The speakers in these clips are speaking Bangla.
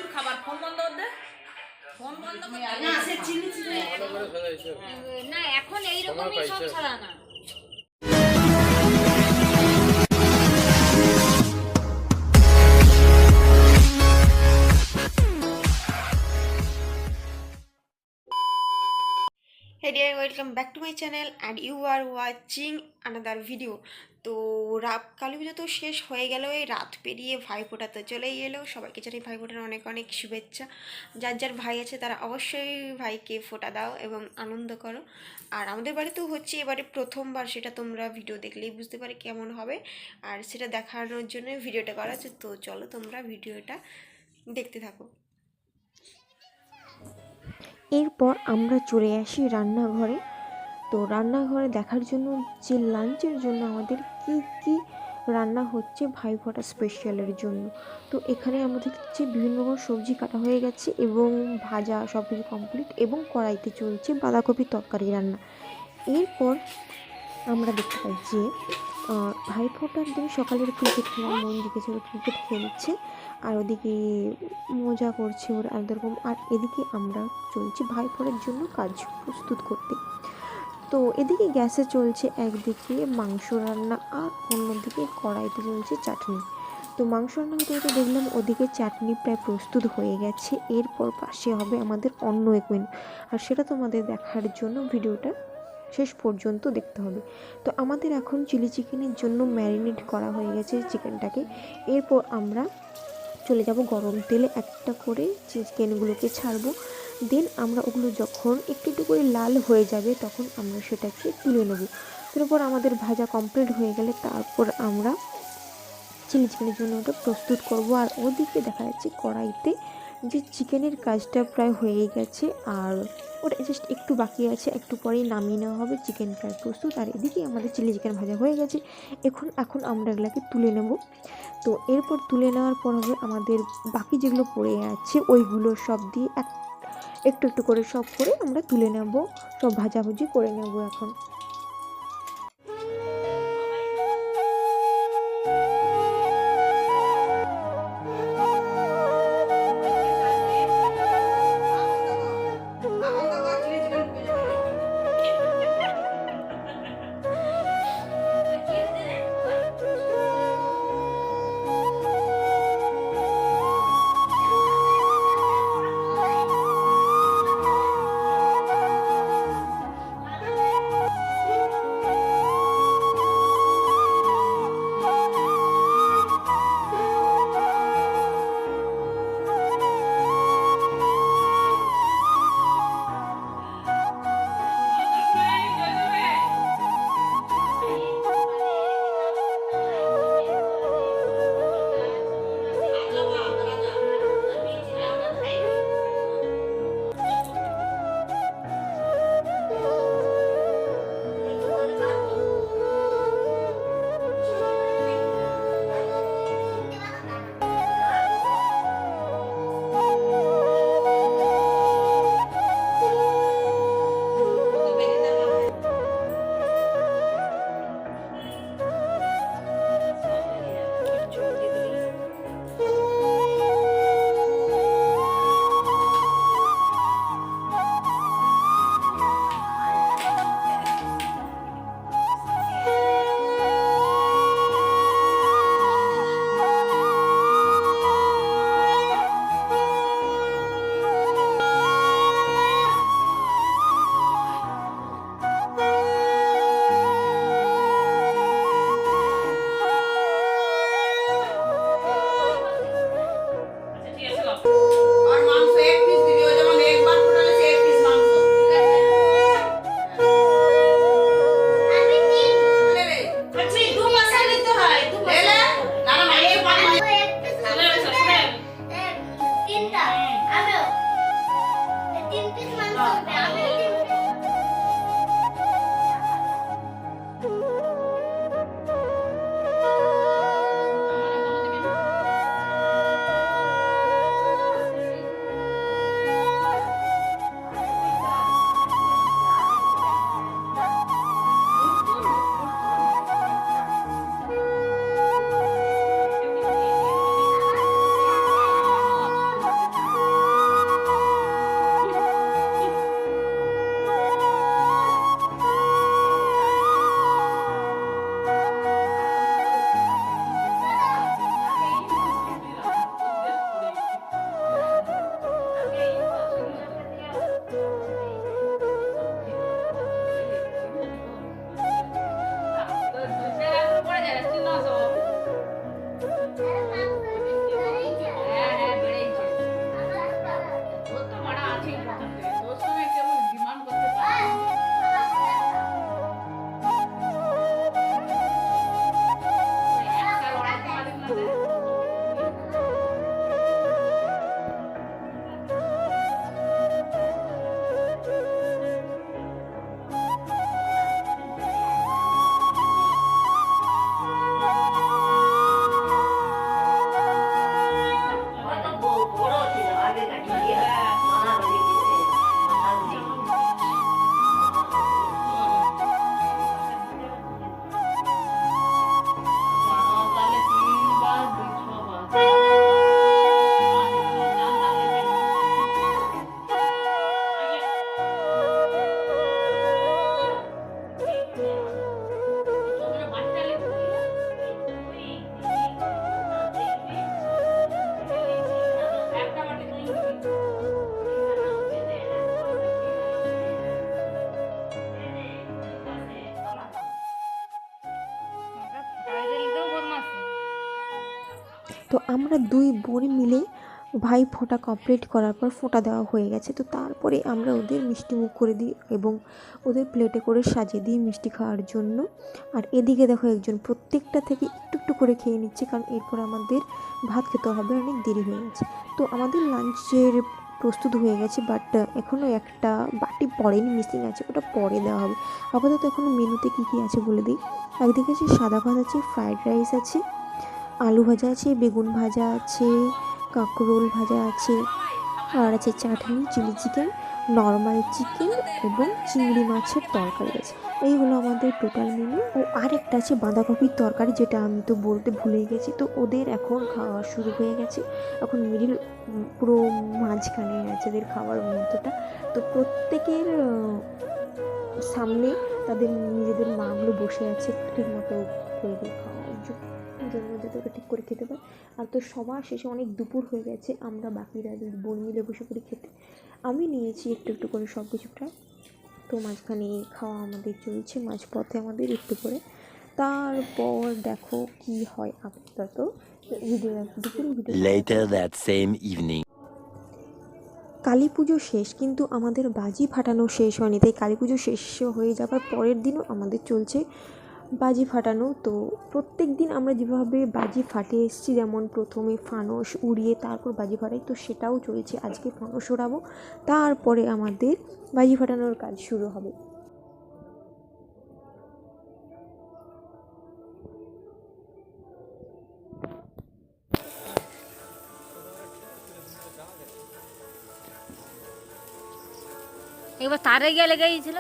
প্রচুর খাবার। ফোন বন্ধ করতে, ফোন বন্ধ করতে না, এখন এইরকমই সব ছাড়া না। Hey dear, welcome back to my channel and you are watching another video. তো কালী পুজো তো শেষ হয়ে গেল, এই রাত পেরিয়ে ভাইফোঁটা তো চলেই এলো। সবাইকে জানাই ভাইফোঁটার অনেক অনেক শুভেচ্ছা। যার যার ভাই আছে তারা অবশ্যই ভাইকে ফোঁটা দাও এবং আনন্দ করো। আর আমাদের বাড়িতেও হচ্ছে এবারে প্রথমবার, সেটা তোমরা ভিডিও দেখলেই বুঝতে পারে কেমন হবে, আর সেটা দেখানোর জন্য ভিডিওটা করা আছে। তো চলো তোমরা ভিডিওটা দেখতে থাকো। এরপর আমরা চলে আসি রান্নাঘরে। তো রান্নাঘরে দেখার জন্য যে লাঞ্চের জন্য আমাদের কি কি রান্না হচ্ছে ভাইফোঁটা স্পেশালের জন্য। তো এখানে আমাদের হচ্ছে বিভিন্ন রকম সবজি কাটা হয়ে গেছে এবং ভাজা সব কিছু কমপ্লিট, এবং কড়াইতে চলছে বাঁধাকপি তরকারি রান্না। এরপর আমরা দেখতে পাই যে ভাইফোঁটার দিন সকালের ক্রিকেট খেলার মন দিকেছে, ওরা ক্রিকেট খেলছে আর ওদিকে মজা করছে ওরা একরকম। আর এদিকে আমরা চলছে ভাইফোঁটার জন্য কাজ প্রস্তুত করতে। তো এদিকে গ্যাসে চলছে একদিকে মাংস রান্না আর অন্যদিকে কড়াইতে চলছে চাটনি। তো মাংস রান্না হতে হতে দেখলাম ওদিকে চাটনি প্রায় প্রস্তুত হয়ে গেছে। এরপর পাশে হবে আমাদের অন্য এক মেনু, আর সেটা তোমাদের দেখার জন্য ভিডিওটা শেষ পর্যন্ত দেখতে হবে। তো আমাদের এখন চিলি চিকেনের জন্য ম্যারিনেট করা হয়ে গেছে চিকেনটাকে। এরপর আমরা চলে যাব গরম তেলে একটা করে চিকেনগুলোকে ছাড়বো। দেন আমরা ওগুলো যখন একটু একটু করে লাল হয়ে যাবে তখন আমরা সেটাকে তুলে নেব। তারপর আমাদের ভাজা কমপ্লিট হয়ে গেলে তারপর আমরা চিলি চিকেনের জন্য ওটা প্রস্তুত করব। আর ওদিকে দেখা যাচ্ছে কড়াইতে যে চিকেনের কাজটা প্রায় হয়েই গেছে, আর ওটা জাস্ট একটু বাকি আছে, একটু পরেই নামিয়ে নেওয়া হবে। চিকেন প্রায় প্রস্তুত, আর এদিকে আমাদের চিলি চিকেন ভাজা হয়ে গেছে। এখন আমরা এগুলাকে তুলে নেব। তো এরপর তুলে নেওয়ার পর হবে আমাদের বাকি যেগুলো পড়ে আছে ওইগুলো সব দিয়ে একটু একটু করে সব করে আমরা তুলে নেব, সব ভাজাভুজি করে নেব এখন। তো আমরা দুই বোন মিলে ভাই ফোঁটা কমপ্লিট করার পর ফোঁটা দেওয়া হয়ে গেছে। তো তারপরে আমরা ওদের মিষ্টি মুখ করে দিই এবং ওদের প্লেটে করে সাজিয়ে দিই মিষ্টি খাওয়ার জন্য। আর এদিকে দেখো একজন প্রত্যেকটা থেকে একটু একটু করে খেয়ে নিচ্ছে, কারণ এরপর আমাদের ভাত খেতে হবে, অনেক দেরি হয়ে গেছে। তো আমাদের লাঞ্চের প্রস্তুত হয়ে গেছে, বাট এখনও একটা বাটি পড়েনি, মিসিং আছে, ওটা পরে দেওয়া হবে। আপাতত এখনও মেনুতে কী কী আছে বলে দিই। একদিকে আছে সাদা ভাত আছে, ফ্রায়েড রাইস আছে, আলু ভাজা আছে, বেগুন ভাজা আছে, কাঁকরোল ভাজা আছে, আর আছে চাটনি, চিলি চিকেন, নর্মাল চিকেন এবং চিংড়ি মাছের তরকারি আছে। এই হলো আমাদের টোটাল মেনু। ও আরেকটা আছে বাঁধাকপির তরকারি, যেটা আমি তো বলতে ভুলে গেছি। তো ওদের এখন খাওয়া শুরু হয়ে গেছে, এখন মিডিল পুরো মাঝখানে আছে ওদের খাওয়ার মতোটা। তো প্রত্যেকের সামনে তাদের নিজেদের মাগুলো বসে আছে ঠিক মতো করে দিয়ে খাওয়ার জন্য যাতে ওরা ঠিক করে খেতে পারে। আর তো সবার শেষে অনেক দুপুর হয়ে গেছে, আমরা বাকিরা বোন মিলে বসে পড়ি খেতে। আমি নিয়েছি একটু একটু করে সব কিছুটা। তো মাঝখানে খাওয়া আমাদের চলছে, মাঝপথে আমাদের একটু করে। তারপর দেখো কি হয় আপাতত ভিডিও দুপুর ভিডিও। কালী পুজো শেষ, কিন্তু আমাদের বাজি ফাটানো শেষ হয়নি। তাই কালী পুজো শেষ হয়ে যাবার পরের দিনও আমাদের চলছে বাজি ফাটানো। তো প্রত্যেক দিন আমরা যেভাবে বাজি ফাটিয়ে এসেছি, যেমন প্রথমে ফানস উড়িয়ে তারপর বাজি ফাটাই, তো সেটাও চলছে। আজকে ফানস ওড়াবো, তারপরে আমাদের বাজি ফাটানোর কাজ শুরু হবে। একবার তারে গিয়ে লেগে গিয়েছিল।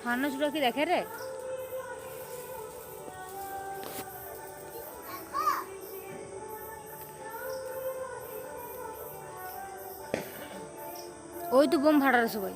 ফানুসগুলো কি দেখে রে? ওই তো বোম ফাটার সবাই।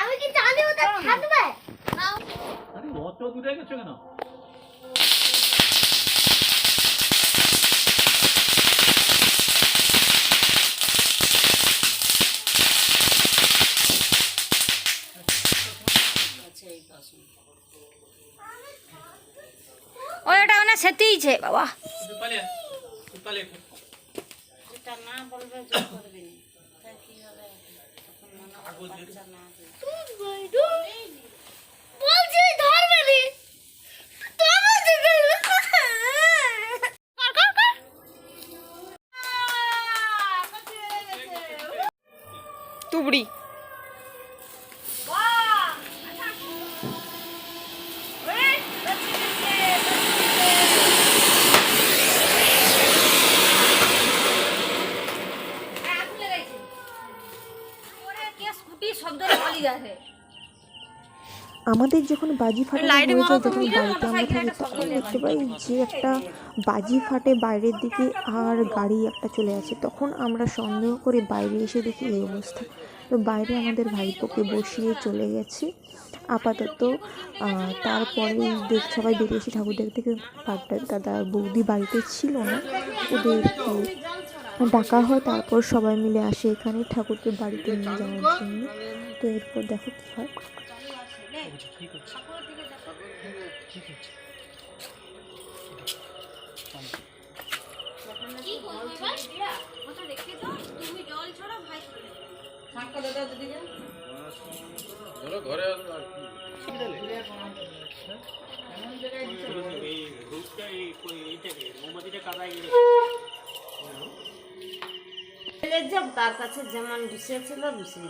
আমি কি জানি ওটা থাকবে না? আরে অত দূরে গেছো কেন? ওটা না সেটিছে বাবা। যেটা না বলবে করবে না। তাই কি হবে? তখন মনে হবে বাচ্চা না বলছি ধরবে নি তুবড়ি আমাদের যখন বাজি ফাটানো হয়ে যায়, যখন বাড়িতে আমরা থাকি, তখন দেখতে পাই যে একটা বাজি ফাটে বাইরের দিকে আর গাড়ি একটা চলে আসে। তখন আমরা সন্দেহ করে বাইরে এসে দেখি এই অবস্থা। তো বাইরে আমাদের ভাইপোকে বসিয়ে চলে গেছে আপাতত। তারপরে সবাই বেরিয়ে এসে ঠাকুর দেখতে, দাদা বৌদি বাড়িতে ছিল না, ওদেরকে ডাকা হয়, তারপর সবাই মিলে আসে এখানে ঠাকুরকে বাড়িতে নিয়ে যাওয়ার জন্য। তো এরপর দেখো কী হয়। যাব তার কাছে যেমন বিষয় ছিল বিষয়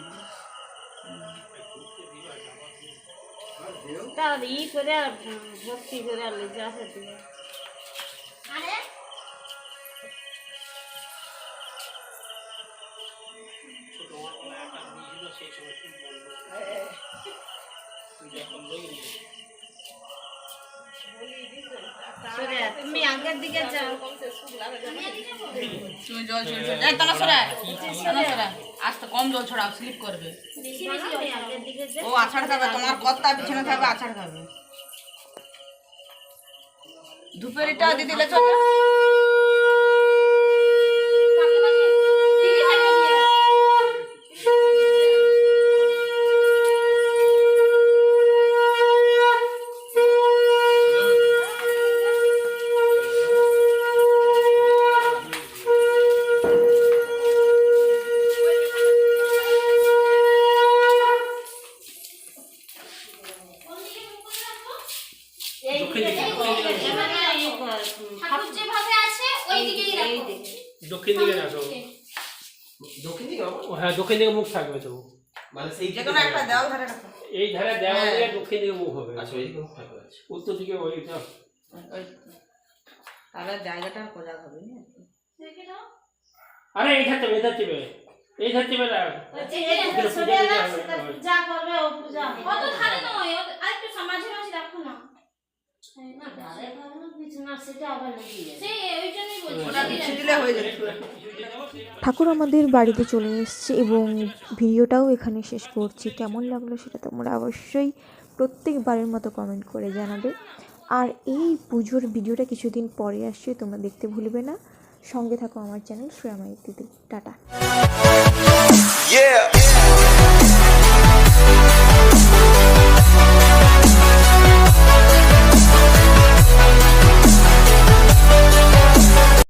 তার করে ভক্তি করে লেজে আসে দিয়ে তুমি আগের দিকে যাও তুমি জল ছড়া এই তানা ছড়া আস্তে কম জল ছড়াও স্লিপ করবে আগের দিকে যাও ও আছাড় খাবে তোমার কর্তা পিছনে থাকবে আছাড় খাবে ধূপের এটা দিয়ে দিলে চলে দক্ষিণ দিকে রাখো। হ্যাঁ দক্ষিণ দিকে মুখ থাকবে তো মানে সেই যে কোনো একটা দাও ধরে রাখো এই ধারে দেওয়া হ্যাঁ। দিলে দক্ষিণ দিকে মুখ হবে। আচ্ছা ওইদিকে মুখ থাকবে। আচ্ছা উত্তর দিকে ওইটা তাহলে জায়গাটা খোঁজা হবে না আরে এই ধার চেপে এই ধার চেপে রাখ। পূজা করবে ও পূজা সেটা আবার ওটা বিছিয়ে দিলে হয়ে যাবে ঠাকুর আমাদের বাড়িতে চলে এসেছে এবং ভিডিওটাও এখানে শেষ করছি। কেমন লাগলো সেটা তোমরা অবশ্যই প্রত্যেকবারের মতো কমেন্ট করে জানাবে। আর এই পুজোর ভিডিওটা কিছুদিন পরে আসছে, তোমরা দেখতে ভুলবে না। সঙ্গে থাকো আমার চ্যানেল শ্রেয়া মাইতিতে। টাটা।